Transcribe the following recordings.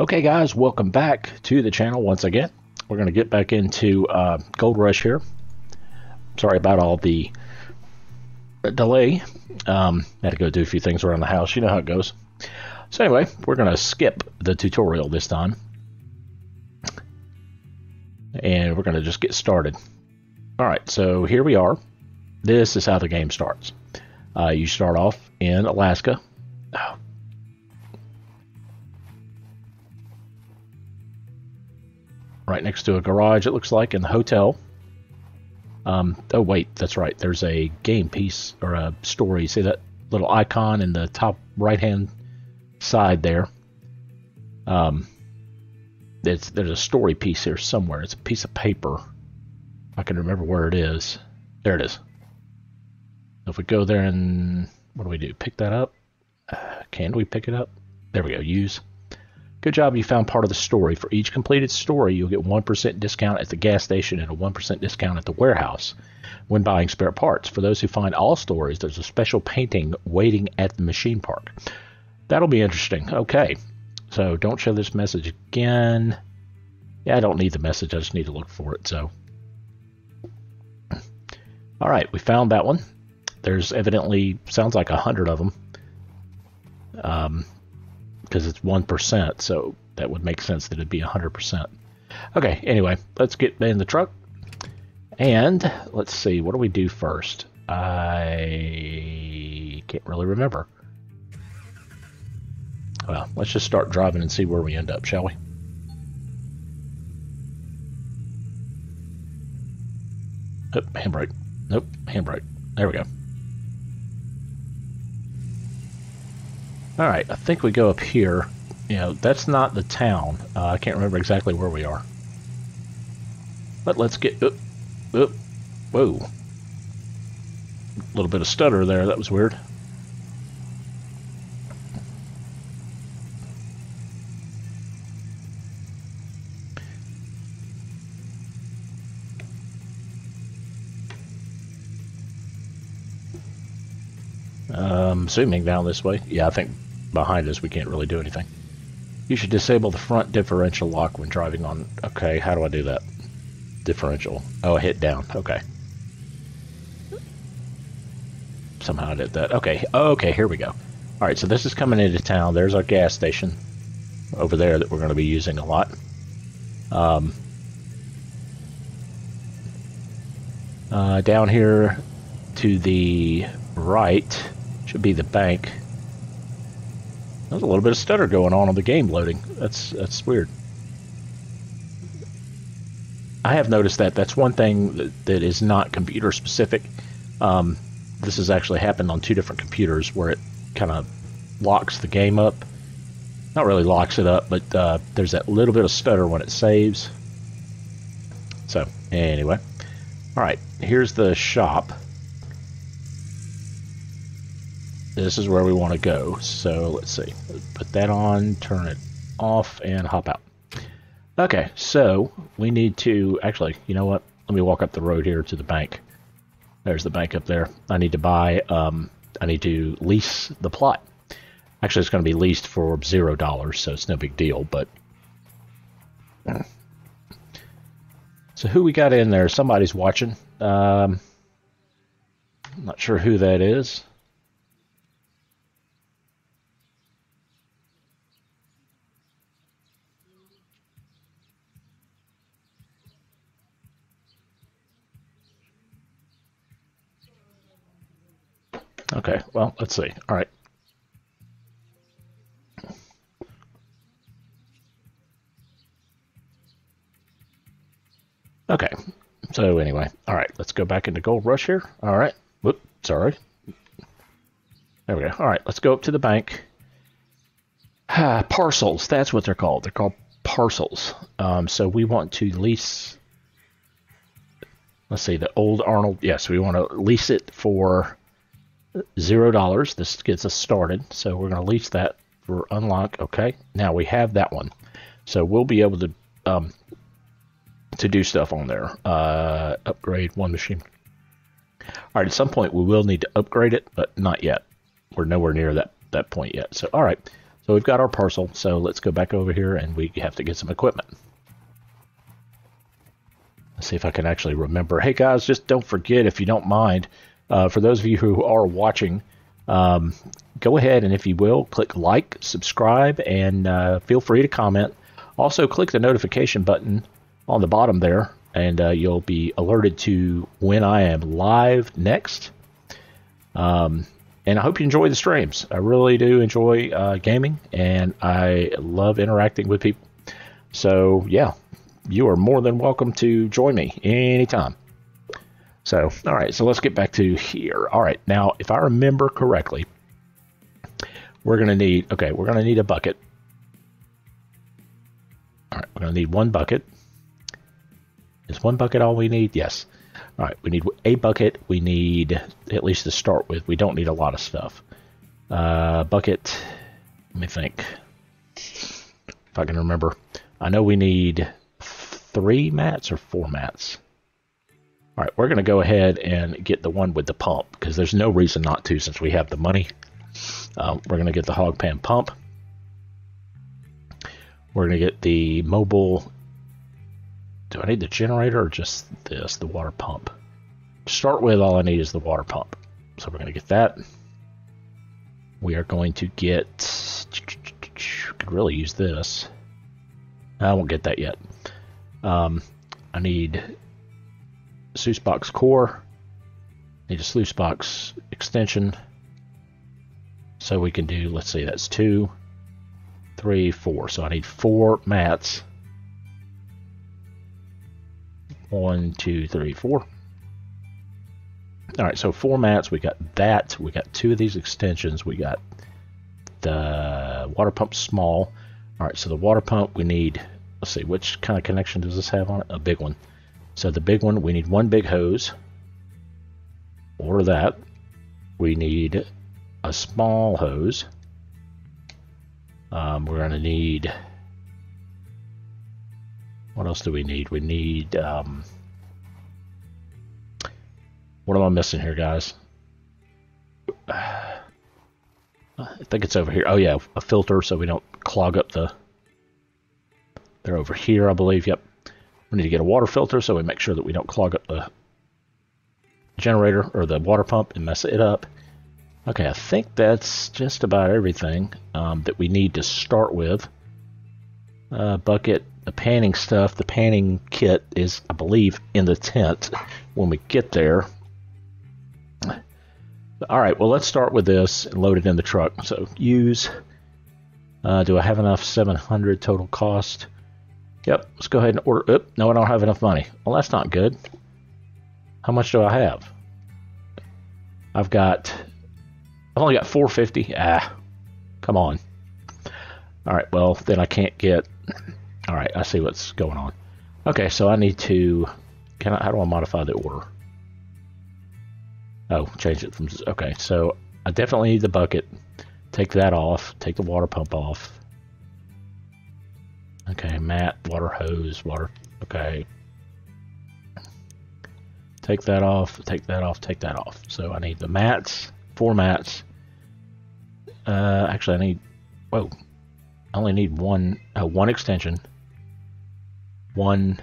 Okay, guys, welcome back to the channel once again. We're going to get back into Gold Rush here. Sorry about all the delay. Had to go do a few things around the house. You know how it goes. So anyway, we're going to skip the tutorial this time. And we're going to just get started. Alright, so here we are. This is how the game starts. You start off in Alaska. Right next to a garage, it looks like, in the hotel. Oh wait, that's right. There's a game piece or a story. See that little icon in the top right-hand side there? There's a story piece here somewhere. It's a piece of paper. I can remember where it is. There it is. If we go there and what do? Pick that up? Can we pick it up? There we go. Use. Good job, you found part of the story. For each completed story, you'll get 1% discount at the gas station and a 1% discount at the warehouse when buying spare parts. For those who find all stories, there's a special painting waiting at the machine park. That'll be interesting. Okay, so don't show this message again. Yeah, I don't need the message. I just need to look for it. So, all right, we found that one. There's evidently, sounds like 100 of them. Because it's 1%, so that would make sense that it'd be 100%. Okay, anyway, let's get in the truck. And let's see, what do we do first? I can't really remember. Well, let's just start driving and see where we end up, shall we? Oh, handbrake. Nope, handbrake. There we go. Alright, I think we go up here. You know, that's not the town. I can't remember exactly where we are. But let's get... Whoa. A little bit of stutter there. That was weird. Assuming down this way. Yeah, I think behind us we can't really do anything. You should disable the front differential lock when driving on... Okay, how do I do that? Differential. Oh, I hit down. Okay. Somehow I did that. Okay, okay, here we go. Alright, so this is coming into town. There's our gas station over there that we're going to be using a lot. Down here to the right should be the bank. There's a little bit of stutter going on the game loading. That's weird. I have noticed that. That's one thing that is not computer specific. This has actually happened on two different computers where it kind of locks the game up. Not really locks it up, but there's that little bit of stutter when it saves. So, anyway. Alright, here's the shop. This is where we want to go, so let's see. Put that on, turn it off, and hop out. Okay, so we need to... Actually, you know what? Let me walk up the road here to the bank. There's the bank up there. I need to buy... I need to lease the plot. Actually, it's going to be leased for $0, so it's no big deal, but... So who we got in there? Somebody's watching. I'm not sure who that is. Okay, well, let's see. All right. Okay, so anyway, all right, let's go back into Gold Rush here. All right, whoop, sorry. There we go. All right, let's go up to the bank. Parcels, that's what they're called. They're called parcels. So we want to lease, let's see, the old Arnold. Yes, we want to lease it for $0. This gets us started, so we're going to lease that for unlock. Okay, now we have that one, so we'll be able to do stuff on there. Upgrade one machine. All right, at some point we will need to upgrade it, but not yet. We're nowhere near that point yet. So all right, so So we've got our parcel, so let's go back over here and we have to get some equipment. Let's see if I can actually remember. Hey guys, just don't forget, if you don't mind, for those of you who are watching, go ahead and if you will, click like, subscribe, and feel free to comment. Also, click the notification button on the bottom there, and you'll be alerted to when I am live next. And I hope you enjoy the streams. I really do enjoy gaming, and I love interacting with people. So, yeah, you are more than welcome to join me anytime. So, all right, so let's get back to here. All right, now, if I remember correctly, we're going to need a bucket. All right, we're going to need one bucket. Is one bucket all we need? Yes. All right, we need a bucket. We need, at least to start with, we don't need a lot of stuff. Bucket, let me think. If I can remember. I know we need 3 mats or 4 mats. All right, we're going to go ahead and get the one with the pump, because there's no reason not to since we have the money. We're going to get the hog pan pump. We're going to get the mobile. Do I need the generator or just this, the water pump? To start with, all I need is the water pump. So we're going to get that. We are going to get, could really use this. I won't get that yet. I need sluice box core. Need a sluice box extension. So we can do, let's see, that's 2, 3, 4. So I need 4 mats. 1, 2, 3, 4. All right, so 4 mats. We got that. We got 2 of these extensions. We got the water pump small. All right, so the water pump we need. Let's see, which kind of connection does this have on it? A big one. So the big one, we need 1 big hose. Order that. We need a small hose. We're going to need. What else do we need? We need, what am I missing here, guys? I think it's over here. Oh, yeah, a filter so we don't clog up the... They're over here, I believe. Yep. We need to get a water filter so we make sure that we don't clog up the generator or the water pump and mess it up. Okay, I think that's just about everything that we need to start with. Bucket, the panning stuff, the panning kit is, I believe, in the tent when we get there. All right, well, let's start with this and load it in the truck. So use, do I have enough? 700 total cost. Yep, let's go ahead and order. Oop, no, I don't have enough money. Well, that's not good. How much do I have? I've only got 450. Come on. All right, well, then I can't get. All right, I see what's going on. Okay, so I need to. How do I modify the order? Oh, change it from. Okay, so I definitely need the bucket. Take that off. Take the water pump off. Okay, mat, water hose, water. Okay. Take that off. Take that off. Take that off. So I need the mats. 4 mats. Actually, I need. Whoa. I only need one extension, 1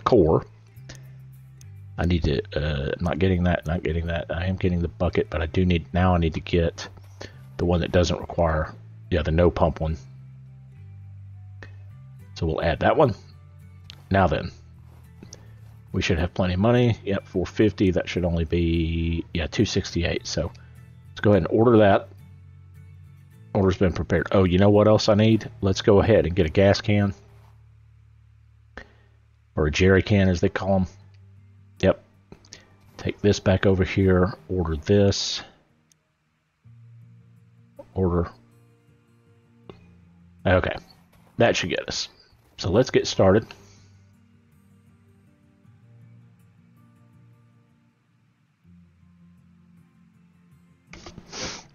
core. I need to, not getting that. I am getting the bucket, but I do need, now I need to get the one that doesn't require, yeah, the no pump one. So we'll add that one. Now then, we should have plenty of money. Yep, 450, that should only be, yeah, 268. So let's go ahead and order that. Order's been prepared. Oh, you know what else I need? Let's go ahead and get a gas can. Or a jerry can, as they call them. Yep. Take this back over here. Order this. Order. Okay. That should get us. So let's get started.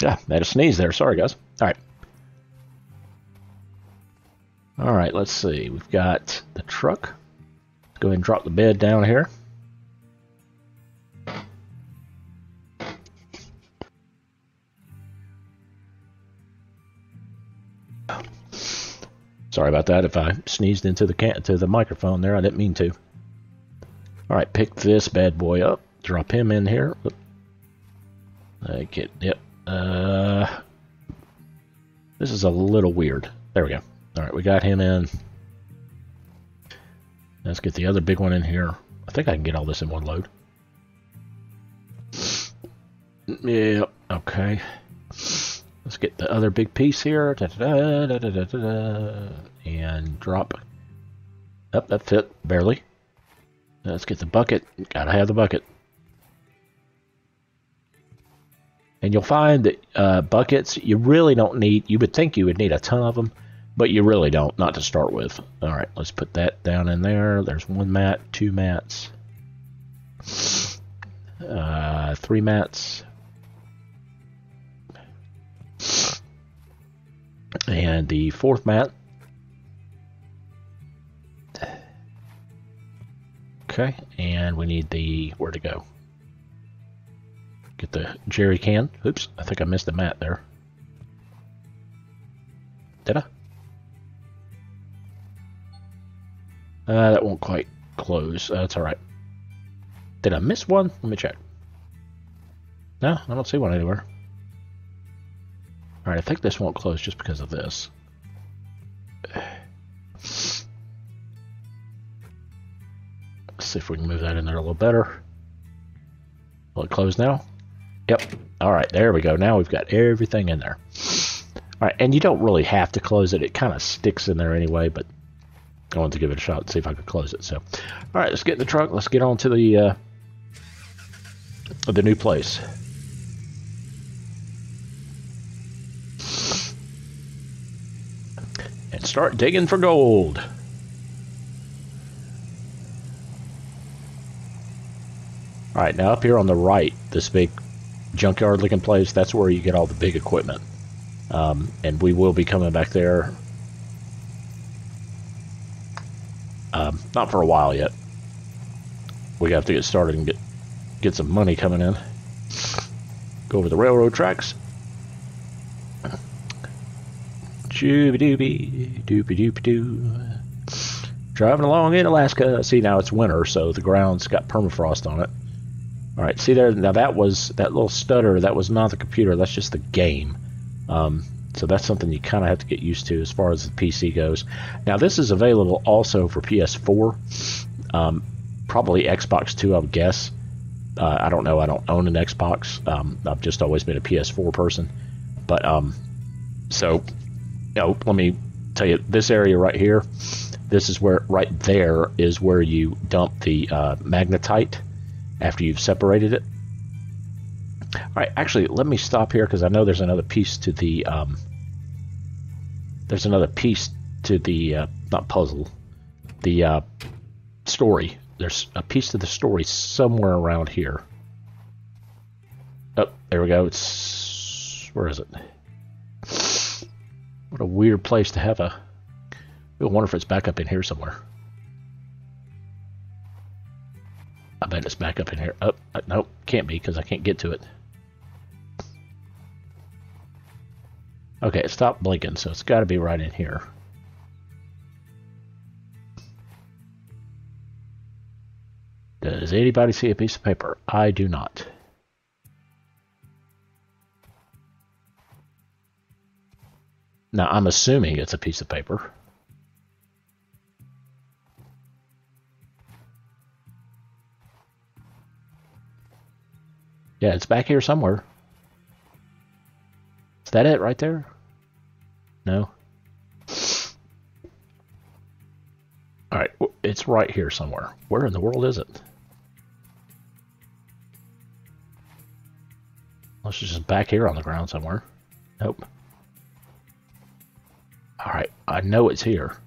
Yeah, I had a sneeze there. Sorry, guys. All right. All right, let's see. We've got the truck. Let's go ahead and drop the bed down here. Sorry about that. If I sneezed into the microphone there, I didn't mean to. All right, pick this bad boy up. Drop him in here. Yep. This is a little weird. There we go. All right, we got him in. Let's get the other big one in here. I think I can get all this in one load. Yeah, okay. Let's get the other big piece here. And drop. Up, that fit, barely. Let's get the bucket. Gotta have the bucket. And you'll find that buckets, you really don't need, you would think you would need a ton of them, but you really don't, not to start with. All right, let's put that down in there. There's 1 mat, 2 mats, 3 mats. And the 4th mat. Okay, and we need the, where to go? Get the jerry can. Oops, I think I missed a mat there. Did I? That won't quite close. That's alright. Did I miss one? Let me check. No, I don't see one anywhere. Alright, I think this won't close just because of this. Let's see if we can move that in there a little better. Will it close now? Yep. Alright, there we go. Now we've got everything in there. Alright, and you don't really have to close it. It kind of sticks in there anyway, but I wanted to give it a shot and see if I could close it. So, alright, let's get in the truck. Let's get on to the new place. And start digging for gold. Alright, now up here on the right, this big junkyard looking place, that's where you get all the big equipment. And we will be coming back there. Not for a while yet. We have to get started and get some money coming in. Go over the railroad tracks. Doobie doobie doo. Driving along in Alaska. See, now it's winter, so the ground's got permafrost on it. Alright, see there, now that little stutter, that was not the computer, that's just the game. So that's something you kind of have to get used to as far as the PC goes. Now this is available also for PS4, probably Xbox 2, I would guess. I don't know, I don't own an Xbox. I've just always been a PS4 person. But, so, you know, let me tell you, this area right here, this is where, right there is where you dump the magnetite after you've separated it. Alright, actually, let me stop here because I know there's another piece to the, not puzzle, the story. There's a piece to the story somewhere around here. Oh, there we go. It's, where is it? What a weird place to have a, I wonder if it's back up in here somewhere. I bet it's back up in here. Oh, nope, can't be because I can't get to it. Okay, it stopped blinking, so it's got to be right in here. Does anybody see a piece of paper? I do not. Now, I'm assuming it's a piece of paper. Yeah, it's back here somewhere. Is that it right there? No? Alright, it's right here somewhere. Where in the world is it? Unless it's just back here on the ground somewhere. Nope. Alright, I know it's here.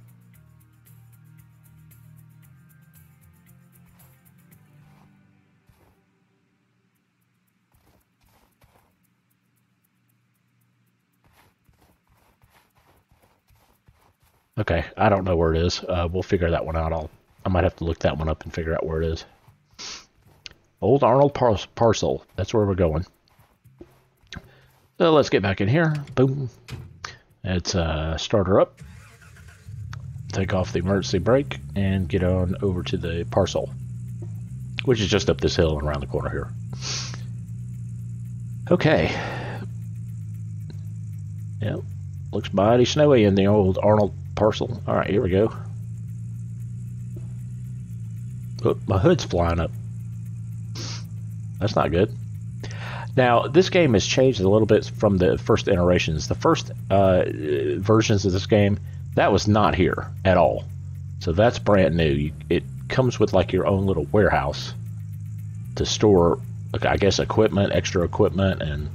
Okay, I don't know where it is. We'll figure that one out. I might have to look that one up and figure out where it is. Old Arnold Parcel. That's where we're going. So let's get back in here. Boom. Let's start her up. take off the emergency brake and get on over to the parcel, which is just up this hill and around the corner here. Okay. Yep. Looks mighty snowy in the old Arnold parcel. Alright, here we go. Oh, my hood's flying up. That's not good. Now, this game has changed a little bit from the first iterations. The first versions of this game, that was not here at all. So that's brand new. It comes with like your own little warehouse to store, I guess, equipment, extra equipment, and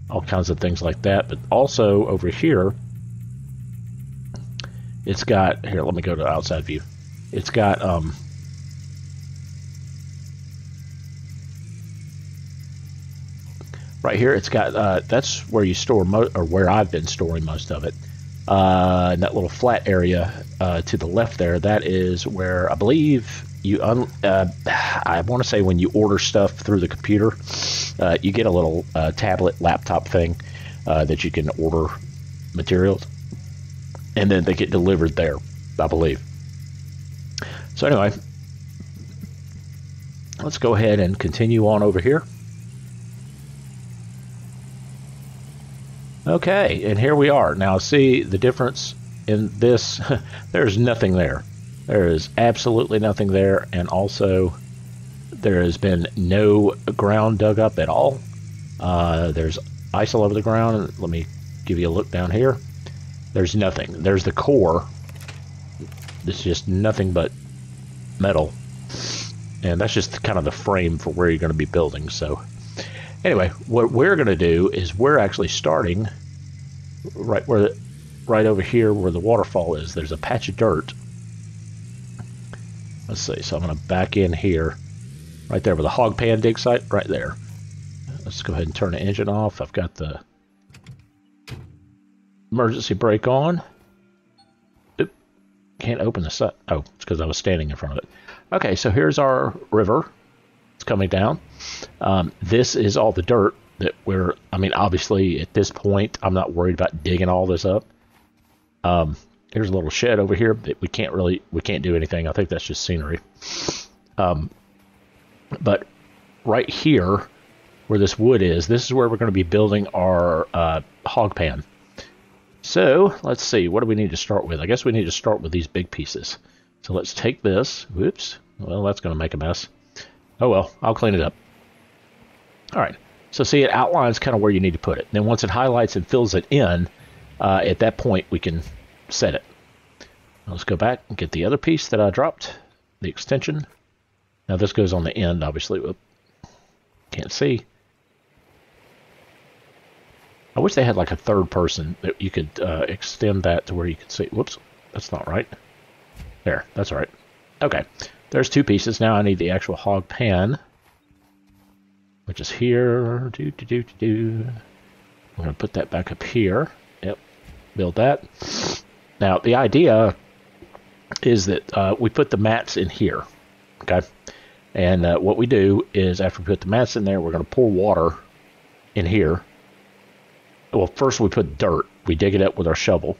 all kinds of things like that. But also over here, it's got, here, let me go to outside view. It's got, right here, it's got, that's where you store, or where I've been storing most of it. In that little flat area to the left there, that is where I believe you, I want to say when you order stuff through the computer, you get a little tablet, laptop thing that you can order materials, and then they get delivered there, I believe. So anyway, let's go ahead and continue on over here. Okay, and here we are. Now see the difference in this. There's nothing there. There is absolutely nothing there, and also there has been no ground dug up at all. There's ice all over the ground. Let me give you a look down here. There's nothing. There's the core. It's just nothing but metal, and that's just kind of the frame for where you're going to be building. So anyway, what we're going to do is we're actually starting right over here where the waterfall is. There's a patch of dirt. Let's see. So I'm going to back in here, right there with the hog pan dig site, right there. Let's go ahead and turn the engine off. I've got the emergency brake on. Oop, can't open this up. Oh, it's because I was standing in front of it. Okay, so here's our river. It's coming down. This is all the dirt that we're, I mean, obviously at this point, I'm not worried about digging all this up. Here's a little shed over here that we can't do anything. I think that's just scenery. But right here, where this wood is, this is where we're going to be building our hog pan. So let's see, what do we need to start with? I guess we need to start with these big pieces. So let's take this. Whoops. Well, that's going to make a mess. Oh well, I'll clean it up. All right. So see, it outlines kind of where you need to put it. Then once it highlights and fills it in, at that point we can set it. Now let's go back and get the other piece that I dropped, the extension. Now this goes on the end, obviously. Oop. Can't see. I wish they had like a third person that you could extend that to where you could see. Whoops, that's not right. There, that's all right. Okay, there's two pieces. Now I need the actual hog pan, which is here. I'm going to put that back up here. Yep, build that. Now the idea is that we put the mats in here, okay? And what we do is after we put the mats in there, we're going to pour water in here. Well, first we put dirt. We dig it up with our shovel,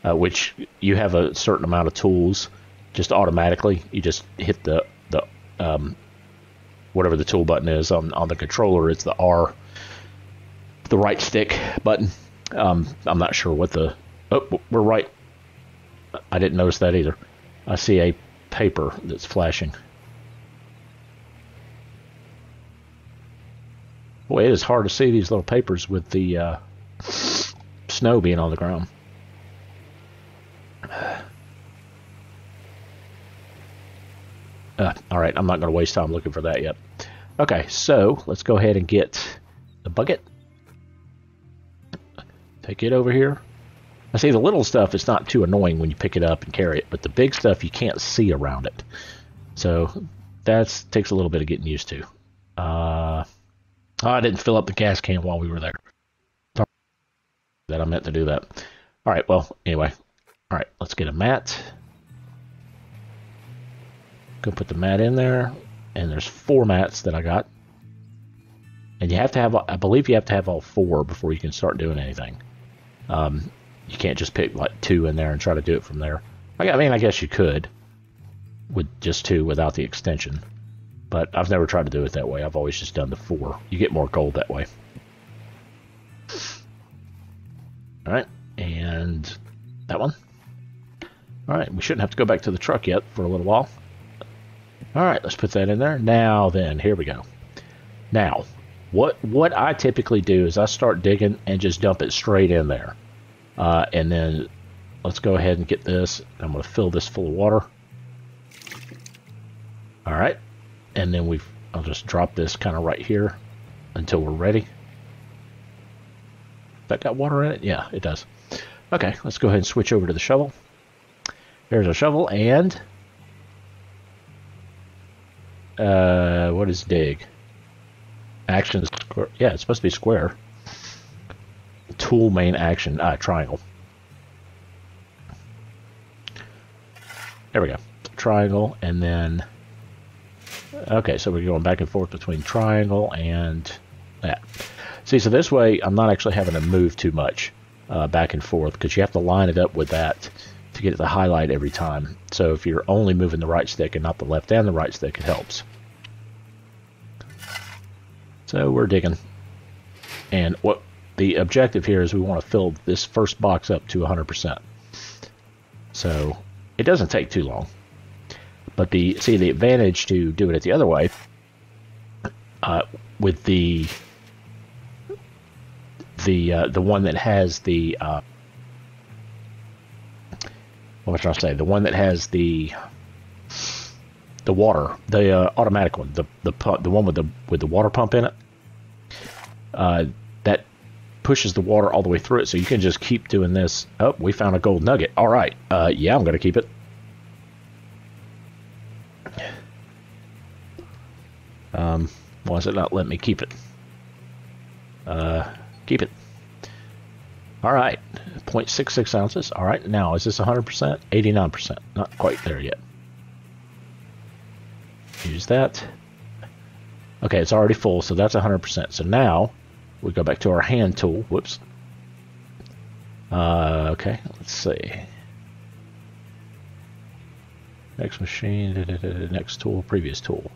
which you have a certain amount of tools just automatically. You just hit the whatever the tool button is on the controller. It's the R, the right stick button. I'm not sure what the... Oh, we're right. I didn't notice that either. I see a paper that's flashing. Boy, it is hard to see these little papers with the snow being on the ground. All right, I'm not going to waste time looking for that yet. Okay, so let's go ahead and get the bucket. Take it over here. I see the little stuff, it's not too annoying when you pick it up and carry it, but the big stuff you can't see around it. So that takes a little bit of getting used to. I didn't fill up the gas can while we were there. That I meant to do that. All right, well, anyway. All right, let's get a mat. Go put the mat in there, and there's 4 mats that I got. And you have to have, I believe you have to have all 4 before you can start doing anything. You can't just pick like 2 in there and try to do it from there. I mean, I guess you could with just 2 without the extension, but I've never tried to do it that way. I've always just done the 4. You get more gold that way. All right, and that one. All right, we shouldn't have to go back to the truck yet for a little while. All right, let's put that in there. Now then, here we go. Now, what I typically do is I start digging and just dump it straight in there. And then let's go ahead and get this. I'm going to fill this full of water. All right, and then I'll just drop this kind of right here until we're ready. That got water in it? Yeah, it does. Okay, let's go ahead and switch over to the shovel. There's a shovel, and what is dig? Action square. Yeah, it's supposed to be square. Tool main action. Triangle. There we go. Triangle, and then okay, so we're going back and forth between triangle and that. See, so this way I'm not actually having to move too much back and forth, because you have to line it up with that to get it to highlight every time. So if you're only moving the right stick and not the left and the right stick, it helps. So we're digging. And what the objective here is we want to fill this first box up to 100%. So it doesn't take too long. But the advantage to do it the other way, with the one that has the what should I say? The one that has the water, the automatic one, the one with the water pump in it, that pushes the water all the way through it. So you can just keep doing this. Oh, we found a gold nugget. All right, yeah, I'm going to keep it. Why is it not letting me keep it? Keep it. All right, 0.66 ounces. All right, now is this 100%? 89%. Not quite there yet. Use that. Okay, it's already full, so that's 100%. So now we go back to our hand tool. Whoops. Okay, let's see. Next machine, next tool, previous tool.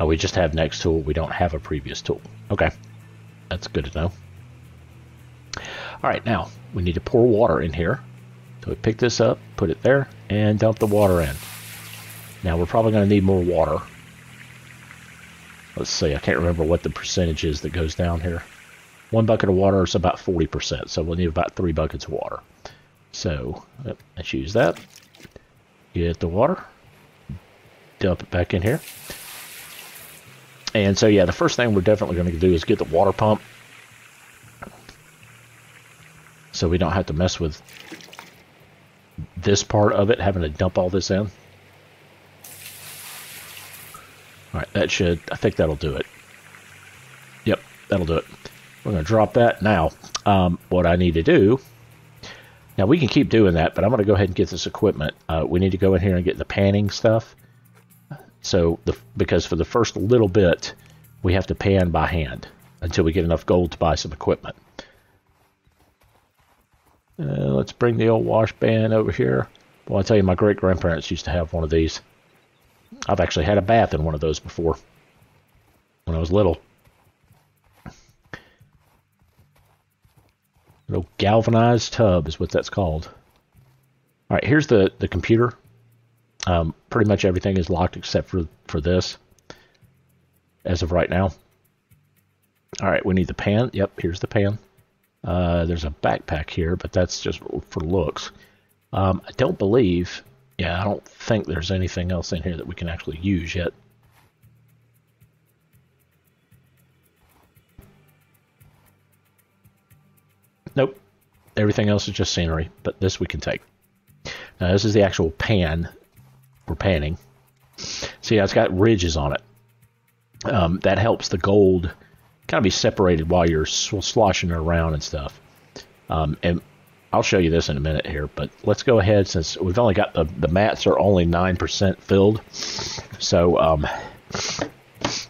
Oh, we just have next tool. We don't have a previous tool. Okay, that's good to know. All right, now we need to pour water in here. So we pick this up, put it there, and dump the water in. Now we're probably going to need more water. Let's see, I can't remember what the percentage is that goes down here. 1 bucket of water is about 40%, so we'll need about 3 buckets of water. So let's use that. Get the water, dump it back in here. And so yeah, the first thing we're definitely going to do is get the water pump, so we don't have to mess with this part of it, having to dump all this in. All right, that should, I think that'll do it. Yep, that'll do it. We're going to drop that. Now, what I need to do, now we can keep doing that, but I'm going to go ahead and get this equipment. We need to go in here and get the panning stuff. So, because for the first little bit, we have to pan by hand until we get enough gold to buy some equipment. Let's bring the old wash ban over here. Well, I tell you, my great-grandparents used to have one of these. I've actually had a bath in one of those before when I was little. Little galvanized tub is what that's called. All right, here's the computer. Pretty much everything is locked except for this as of right now. All right, we need the pan. Yep, here's the pan. There's a backpack here, but that's just for looks. I don't believe, yeah, I don't think there's anything else in here that we can actually use yet. Nope, everything else is just scenery, but this we can take. Now this is the actual pan for panning. See, it's got ridges on it. That helps the gold kind of be separated while you're sloshing it around and stuff. And I'll show you this in a minute here, but let's go ahead, since we've only got the mats are only 9% filled. So,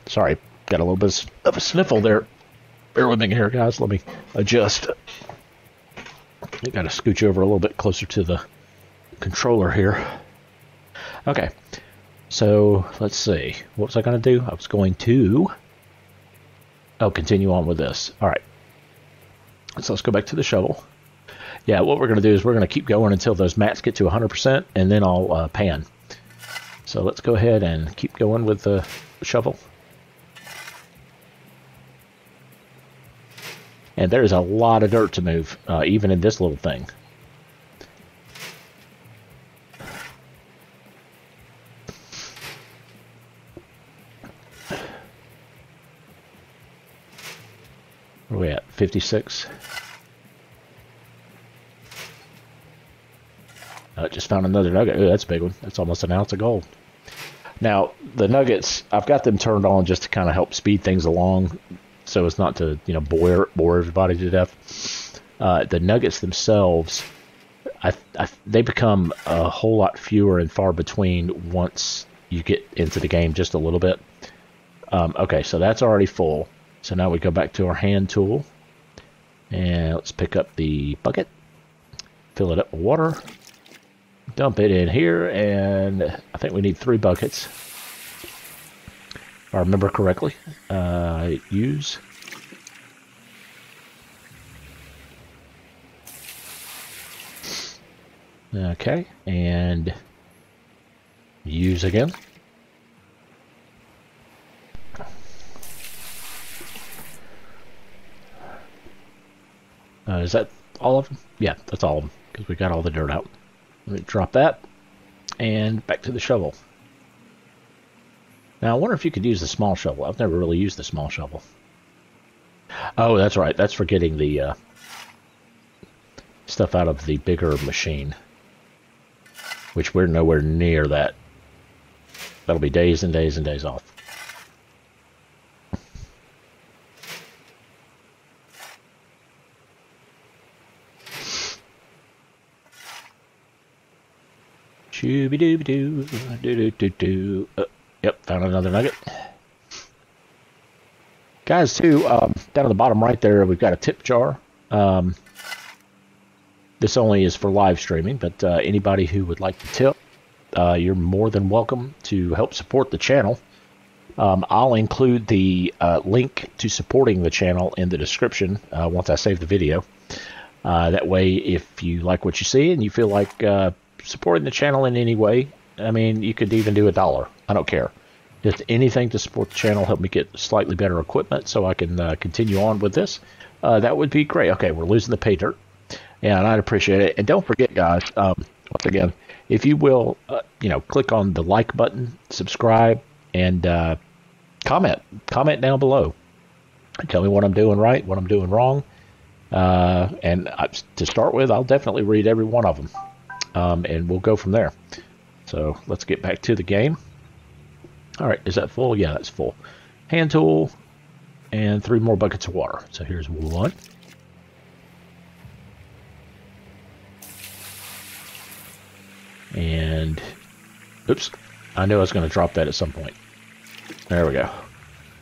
sorry, got a little bit of a sniffle there. Bear with me here, guys. Let me adjust. I got to scooch over a little bit closer to the controller here. Okay, so let's see. What was I going to do? I was going to continue on with this. All right. So let's go back to the shovel. Yeah, what we're going to do is we're going to keep going until those mats get to 100%, and then I'll pan. So let's go ahead and keep going with the shovel. And there's a lot of dirt to move, even in this little thing. Where are we at? 56. Just found another nugget. Ooh, that's a big one. That's almost an ounce of gold. Now, the nuggets, I've got them turned on just to kind of help speed things along, so as not to, bore everybody to death. The nuggets themselves, they become a whole lot fewer and far between once you get into the game just a little bit. Okay, so that's already full. So now we go back to our hand tool, and let's pick up the bucket, fill it up with water, dump it in here, and I think we need 3 buckets, if I remember correctly. Use. Okay, and use again. Is that all of them? Yeah, that's all of them, because we got all the dirt out. Let me drop that, and back to the shovel. Now, I wonder if you could use the small shovel. I've never really used the small shovel. Oh, that's right. That's for getting the stuff out of the bigger machine, which we're nowhere near that. That'll be days and days and days off. Shooby-dooby-doo, doo-doo-doo-doo. Yep, found another nugget. Guys, too, down at the bottom right there, we've got a tip jar. This only is for live streaming, but anybody who would like to tip, you're more than welcome to help support the channel. I'll include the link to supporting the channel in the description once I save the video. That way, if you like what you see and you feel like supporting the channel in any way, I mean, you could even do $1. I don't care. Just anything to support the channel, help me get slightly better equipment so I can continue on with this. That would be great. Okay, we're losing the pay dirt, and I'd appreciate it. And don't forget, guys, once again, if you will, click on the like button, subscribe, and comment down below. Tell me what I'm doing right, what I'm doing wrong. And to start with, I'll definitely read every one of them. And we'll go from there. So let's get back to the game. All right, is that full? Yeah, that's full. Hand tool and 3 more buckets of water. So here's 1. And, oops, I knew I was going to drop that at some point. There we go.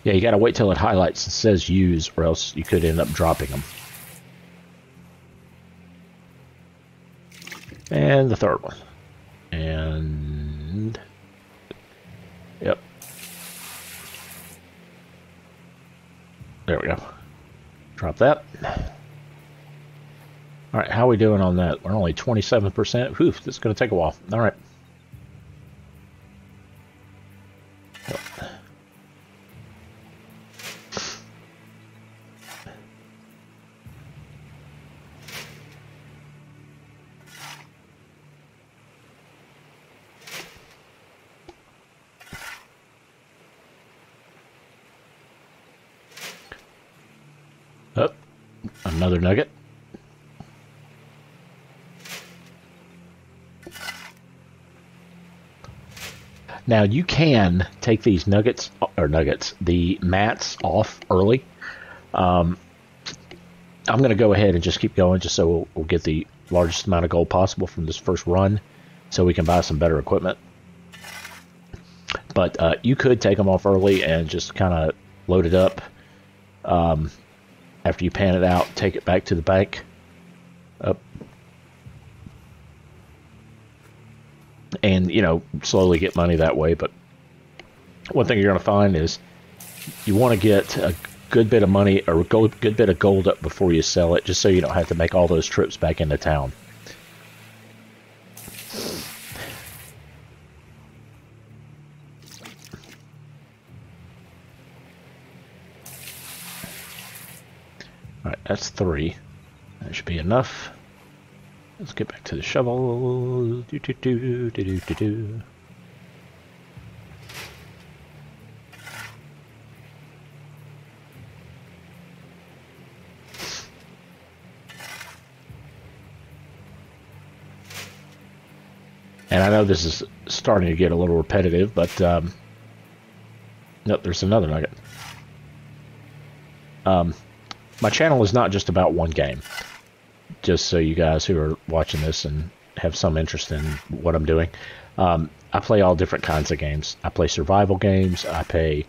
Yeah, you got to wait till it highlights and says use, or else you could end up dropping them. And the 3rd one. And yep. There we go. Drop that. All right, how are we doing on that? We're only 27%. Whew, this is going to take a while. All right. Yep. Oh, another nugget. Now you can take these the mats off early. I'm going to go ahead and just keep going just so we'll get the largest amount of gold possible from this first run so we can buy some better equipment. But you could take them off early and just kind of load it up. After you pan it out, take it back to the bank. Up. know, slowly get money that way. But one thing you're going to find is you want to get a good bit of money or a good bit of gold up before you sell it, just so you don't have to make all those trips back into town. Alright, that's 3. That should be enough. Let's get back to the shovel. Do. And I know this is starting to get a little repetitive, but nope, there's another nugget. My channel is not just about one game. Just so you guys who are watching this and have some interest in what I'm doing, I play all different kinds of games. I play survival games. I play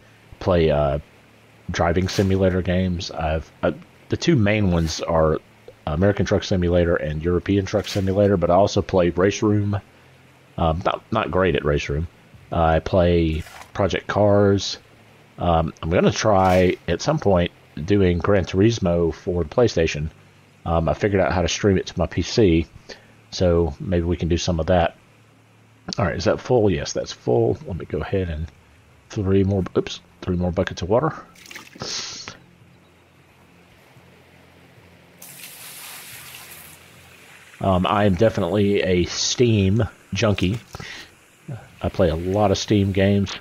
driving simulator games. The two main ones are American Truck Simulator and European Truck Simulator, but I also play Race Room. Not great at Race Room. I play Project Cars. I'm going to try at some point doing Gran Turismo for the PlayStation. I figured out how to stream it to my PC, so maybe we can do some of that. All right, is that full? Yes, that's full. Let me go ahead and 3 more buckets of water. I am definitely a Steam junkie. I play a lot of Steam games.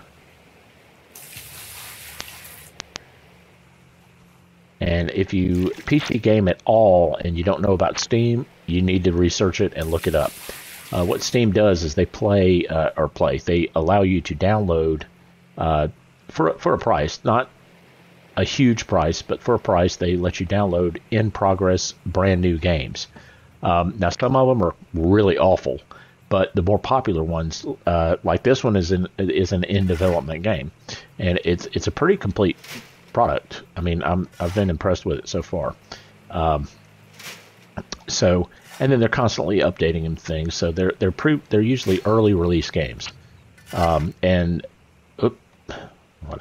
And if you PC game at all and you don't know about Steam, you need to research it and look it up. What Steam does is they they allow you to download for a price, not a huge price, but for a price they let you download in progress brand new games. Now some of them are really awful, but the more popular ones, like this one, is an in development game, and it's a pretty complete product. I mean, I've been impressed with it so far. And then they're constantly updating them things, so they're usually early release games. I didn't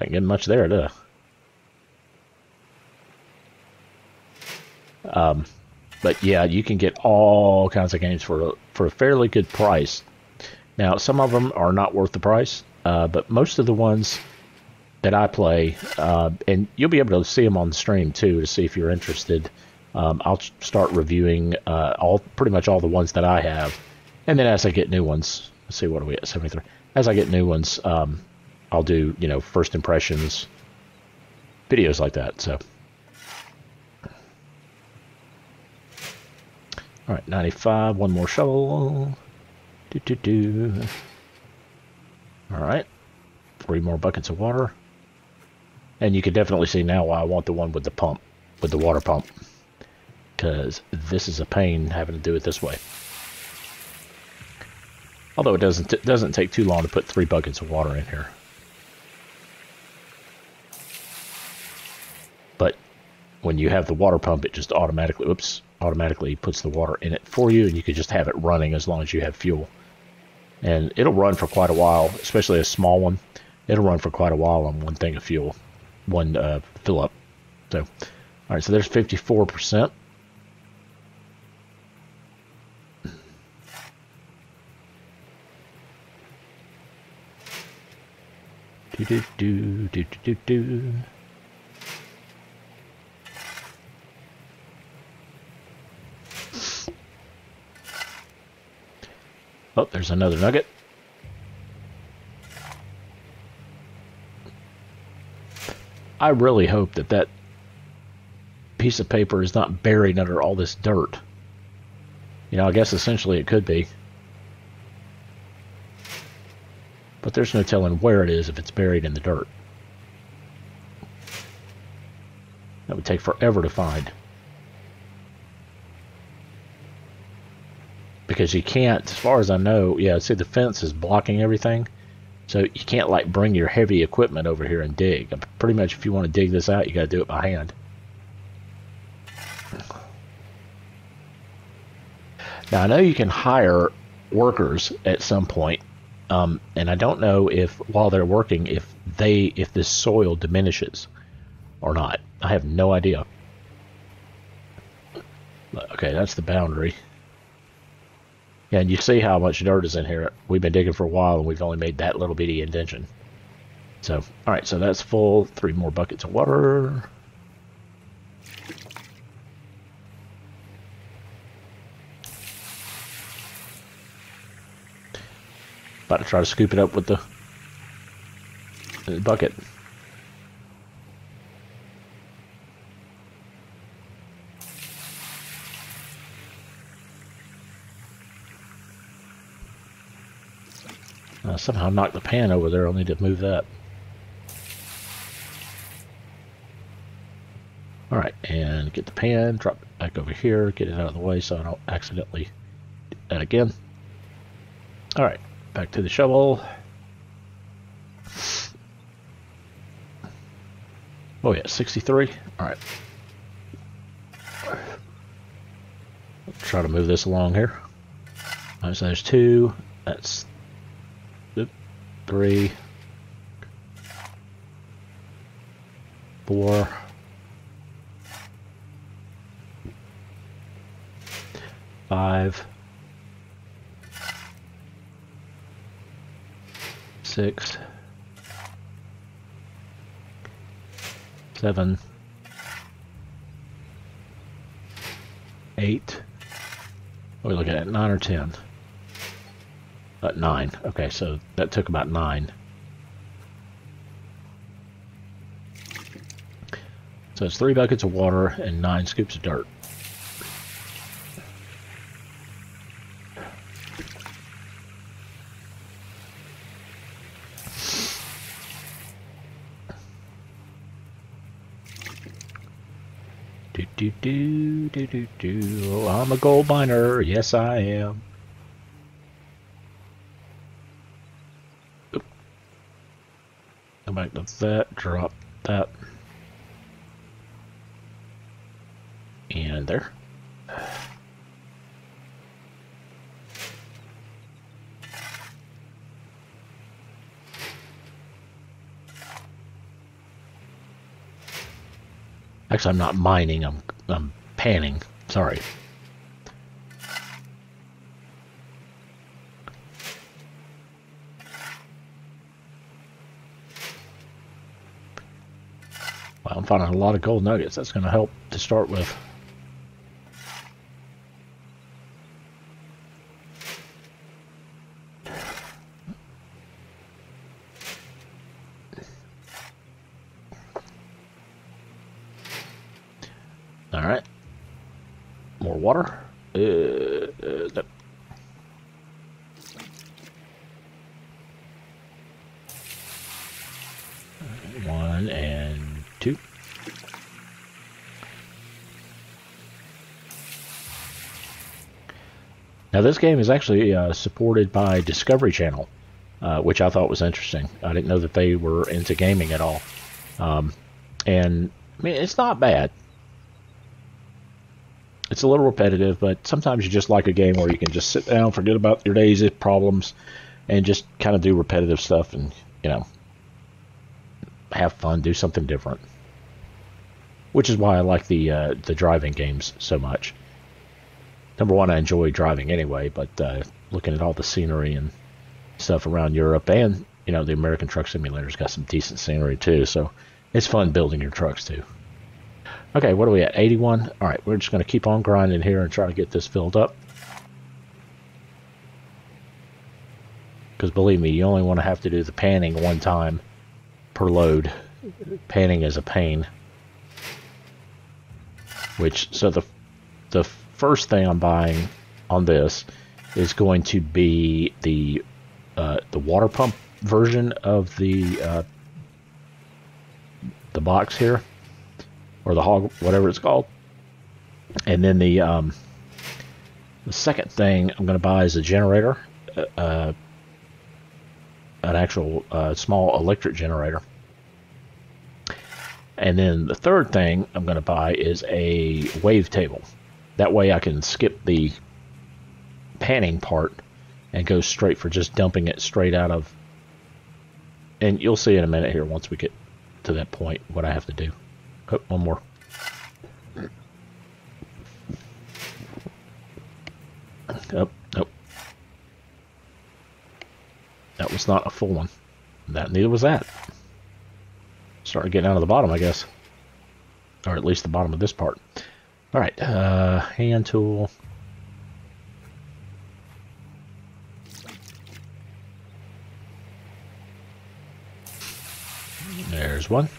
get much there, did I? But yeah, you can get all kinds of games for a fairly good price. Now, some of them are not worth the price, but most of the ones that I play, and you'll be able to see them on the stream too to see if you're interested. I'll start reviewing pretty much all the ones that I have, and then as I get new ones, let's see, what are we at, 73? As I get new ones, I'll do, first impressions videos like that. So, all right, 95. One more shovel. All right, 3 more buckets of water. And you can definitely see now why I want the one with the pump, with the water pump, because this is a pain having to do it this way. Although it doesn't take too long to put 3 buckets of water in here. But when you have the water pump, it just automatically puts the water in it for you, and you can just have it running as long as you have fuel. And it'll run for quite a while, especially a small one. It'll run for quite a while on one thing of fuel. One fill up. So, all right, so there's 54%. Do. Oh, there's another nugget. I really hope that piece of paper is not buried under all this dirt. I guess essentially it could be. But there's no telling where it is if it's buried in the dirt. That would take forever to find. Because you can't, as far as I know, yeah, see the fence is blocking everything. So you can't like bring your heavy equipment over here and dig. Pretty much if you want to dig this out, you got to do it by hand. Now I know you can hire workers at some point And I don't know if while they're working, if this soil diminishes or not. I have no idea. Okay, that's the boundary. Yeah, and you see how much dirt is in here. We've been digging for a while, and we've only made that little bitty indentation. So, all right, so that's full. 3 more buckets of water. About to try to scoop it up with the bucket. Somehow knocked the pan over there. I'll need to move that. Alright, and get the pan, drop it back over here, get it out of the way so I don't accidentally do that again. Alright, back to the shovel. Oh yeah, 63. Alright. Try to move this along here. Alright, so there's 2. That's 3, 4, 5, 6, 7, 8. What are we looking at? 9 or 10? 9. Okay, so that took about 9. So it's 3 buckets of water and 9 scoops of dirt. Do. I'm a gold miner. Yes, I am. Go back to that, drop that, and there. Actually, I'm not mining, I'm panning. Sorry. Well, I'm finding a lot of gold nuggets. That's going to help to start with. All right. More water. One and 2. Now this game is actually supported by Discovery Channel, which I thought was interesting. I didn't know that they were into gaming at all. And I mean, it's not bad. It's a little repetitive, but sometimes you just like a game where you can just sit down, forget about your day's problems, and just kind of do repetitive stuff and, you know, have fun, do something different. Which is why I like the driving games so much. Number one, I enjoy driving anyway, but looking at all the scenery and stuff around Europe, and, you know, the American Truck Simulator's got some decent scenery too, so it's fun building your trucks too. Okay, what are we at? 81? Alright, we're just going to keep on grinding here and try to get this filled up. Because believe me, you only want to have to do the panning one time per load. Panning is a pain. So the first thing I'm buying on this is going to be the water pump version of the box here. Or the hog, whatever it's called. And then the second thing I'm going to buy is a generator, an actual small electric generator. And then the third thing I'm going to buy is a wave table. That way I can skip the panning part and go straight for just dumping it straight out of. And you'll see in a minute here once we get to that point what I have to do. Oh, one more. Oh, nope. That was not a full one. Neither was that. Starting getting out of the bottom, I guess. Or at least the bottom of this part. Alright, hand tool. There's one.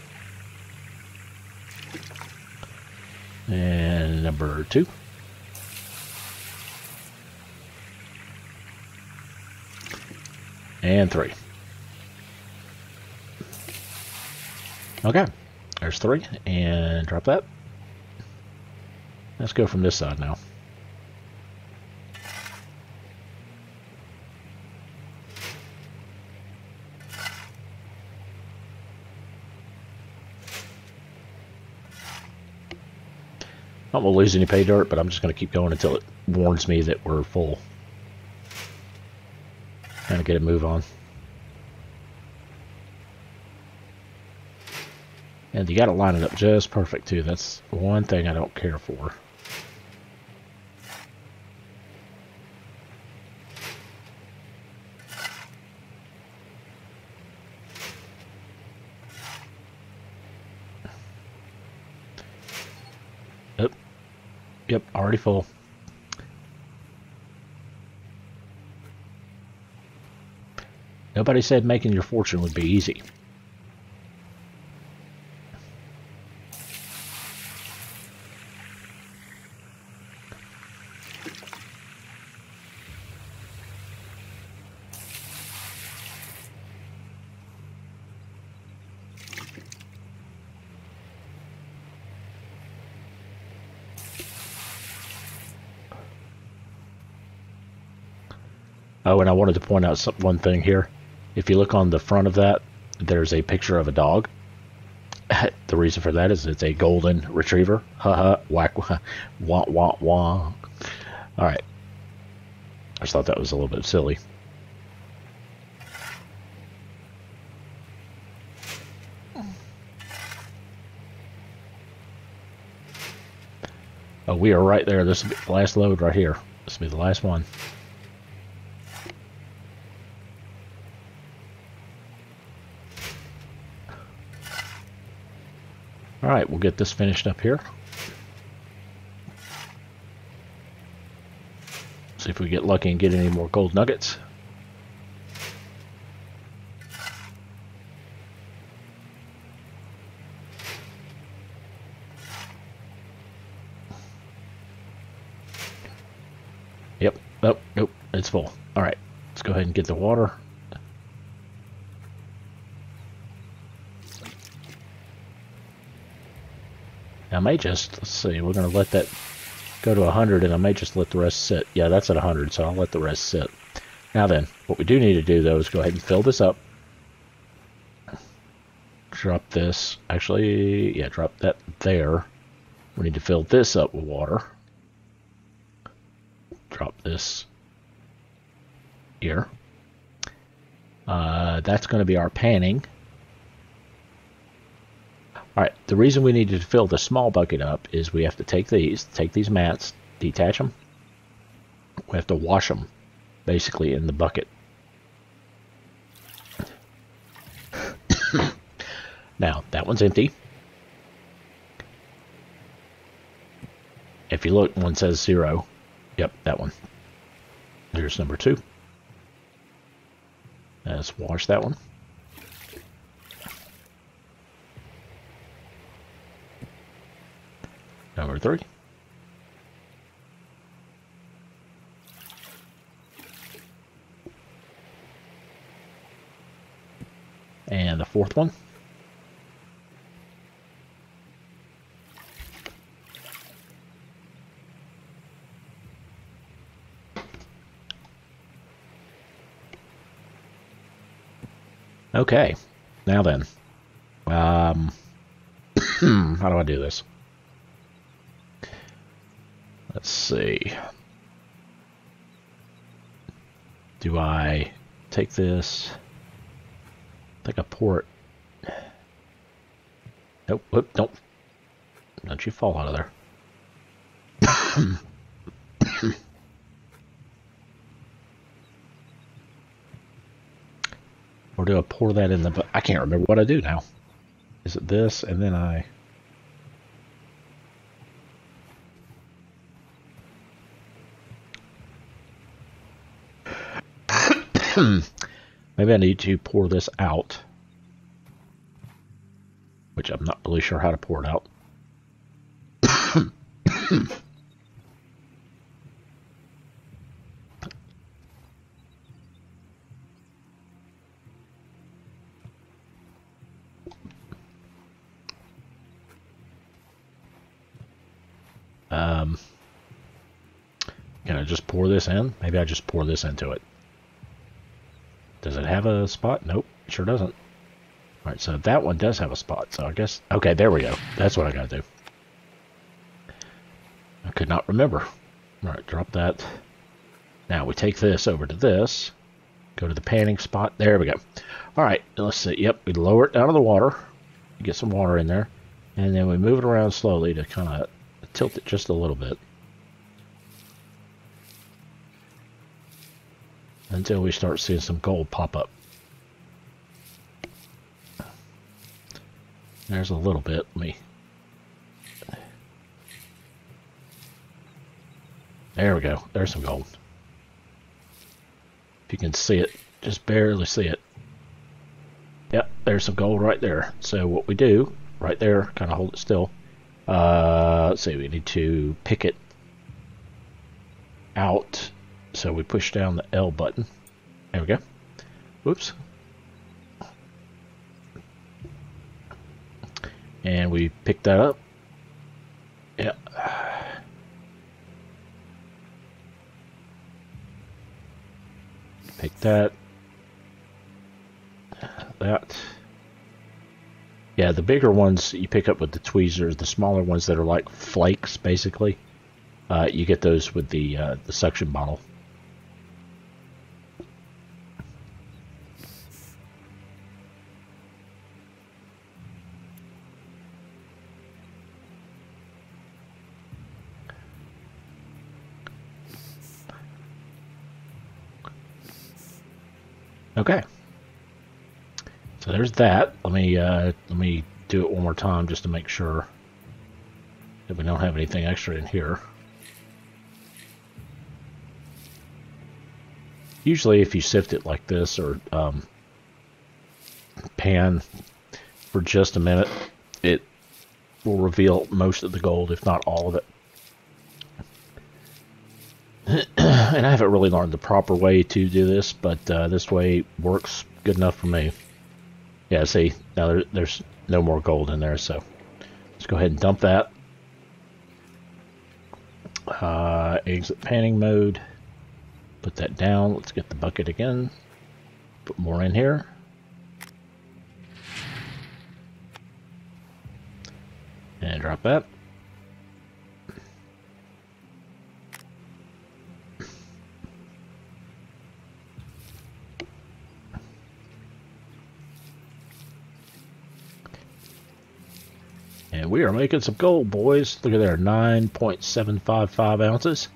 And number 2. And 3. Okay, there's 3, and drop that. Let's go from this side now. I won't lose any pay dirt, but I'm just going to keep going until it warns me that we're full. Kind of get a move on. And you got to line it up just perfect too. That's one thing I don't care for. Yep, already full. Nobody said making your fortune would be easy. Oh, and I wanted to point out one thing here. If you look on the front of that, there's a picture of a dog. The reason for that is it's a golden retriever. Haha, whack, wah, wah, wah. Alright. I just thought that was a little bit silly. Oh, we are right there. This will be the last load right here. This will be the last one. Alright, we'll get this finished up here. See if we get lucky and get any more gold nuggets. Yep. Oh, nope. It's full. Alright, let's go ahead and get the water. I may just, let's see, we're going to let that go to 100, and I may just let the rest sit. Yeah, that's at 100, so I'll let the rest sit. Now then, what we do need to do, though, is go ahead and fill this up. Drop this. Actually, yeah, drop that there. We need to fill this up with water. Drop this here. That's going to be our panning. Alright, the reason we needed to fill the small bucket up is we have to take these mats, detach them. We have to wash them, basically, in the bucket. Now, that one's empty. If you look, one says 0. Yep, that one. There's number 2. Let's wash that one. Number 3. And the 4th one. Okay, now then, how do I do this? Let's see. Do I take this? I think I pour it. Nope, whoop, don't you fall out of there. Or do I pour that in the... I can't remember what I do now. Is it this, and then I... Maybe I need to pour this out. Which I'm not really sure how to pour it out. Can I just pour this in? Maybe I just pour this into it. Does it have a spot? Nope, it sure doesn't. Alright, so that one does have a spot, so I guess... Okay, there we go. That's what I gotta do. I could not remember. Alright, drop that. Now we take this over to this. Go to the panning spot. There we go. Alright, let's see. Yep, we lower it down to the water. Get some water in there. And then we move it around slowly to kind of tilt it just a little bit. Until we start seeing some gold pop up. There's a little bit. There we go. There's some gold. If you can see it, just barely see it. Yep, there's some gold right there. So what we do, right there, kind of hold it still. Let's see, we need to pick it out. So we push down the L button. There we go. Whoops. And we pick that up. Yep. Pick that. That. Yeah, the bigger ones you pick up with the tweezers. The smaller ones that are like flakes, basically, you get those with the suction bottle. Okay, so there's that. Let me do it one more time just to make sure that we don't have anything extra in here. Usually, if you sift it like this or pan for just a minute, it will reveal most of the gold, if not all of it. And I haven't really learned the proper way to do this, but this way works good enough for me. Yeah, see, now there's no more gold in there, so let's go ahead and dump that. Exit panning mode. Put that down. Let's get the bucket again. Put more in here. And drop that. And we are making some gold, boys. Look at there, 9.755 ounces.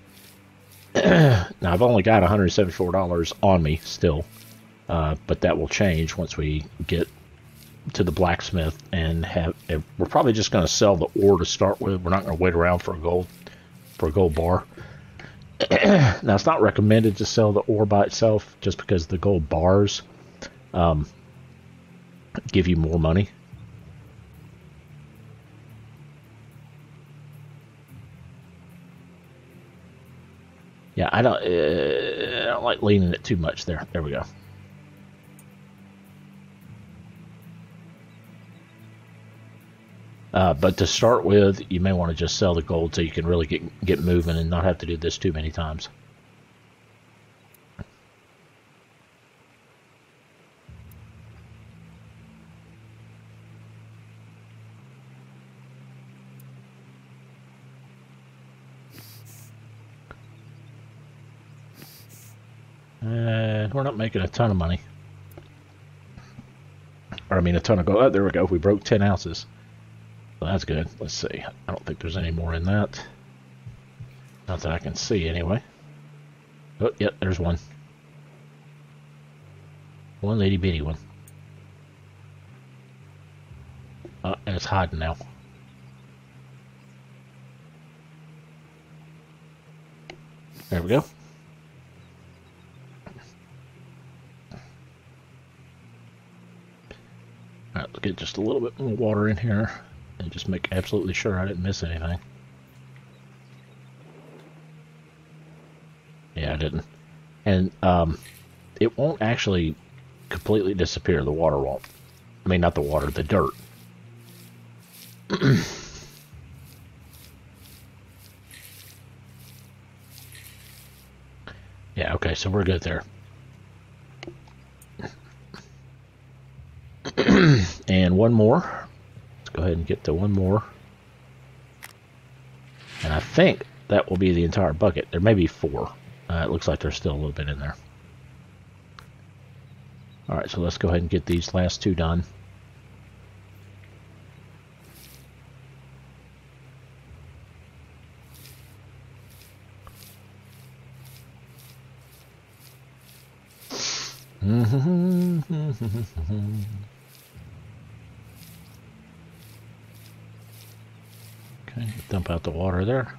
Now, I've only got $174 on me still, but that will change once we get to the blacksmith and have. We're probably just going to sell the ore to start with. We're not going to wait around for a gold bar. Now, it's not recommended to sell the ore by itself, just because the gold bars give you more money. Yeah, I don't like leaning it too much there. There we go. But to start with, you may want to just sell the gold so you can really get moving and not have to do this too many times. We're not making a ton of money. Or, I mean, a ton of gold. Oh, there we go. We broke 10 ounces. So that's good. Let's see. I don't think there's any more in that. Not that I can see, anyway. Oh, yep, there's one. One itty bitty one. And it's hiding now. There we go. Alright, let's get just a little bit more water in here and just make absolutely sure I didn't miss anything. Yeah, I didn't. And it won't actually completely disappear. The water won't. I mean, not the water, the dirt. Yeah, okay, so we're good there. And one more. Let's go ahead and get to one more. And I think that will be the entire bucket. There may be 4. It looks like there's still a little bit in there. Alright, so let's go ahead and get these last 2 done. Okay, dump out the water there.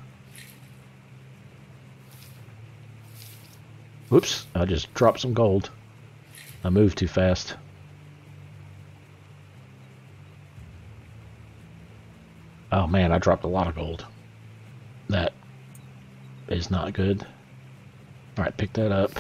Whoops, I just dropped some gold. I moved too fast. Oh man, I dropped a lot of gold. That is not good. Alright, pick that up.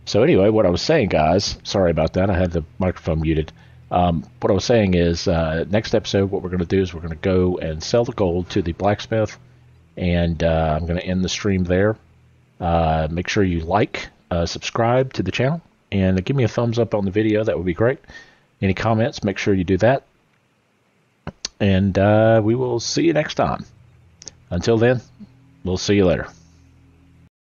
So anyway, what I was saying, guys, sorry about that. I had the microphone muted. What I was saying is, next episode, what we're going to do is we're going to go and sell the gold to the blacksmith, and I'm going to end the stream there. Make sure you like, subscribe to the channel, and give me a thumbs up on the video. That would be great. Any comments, make sure you do that. And we will see you next time. Until then, we'll see you later.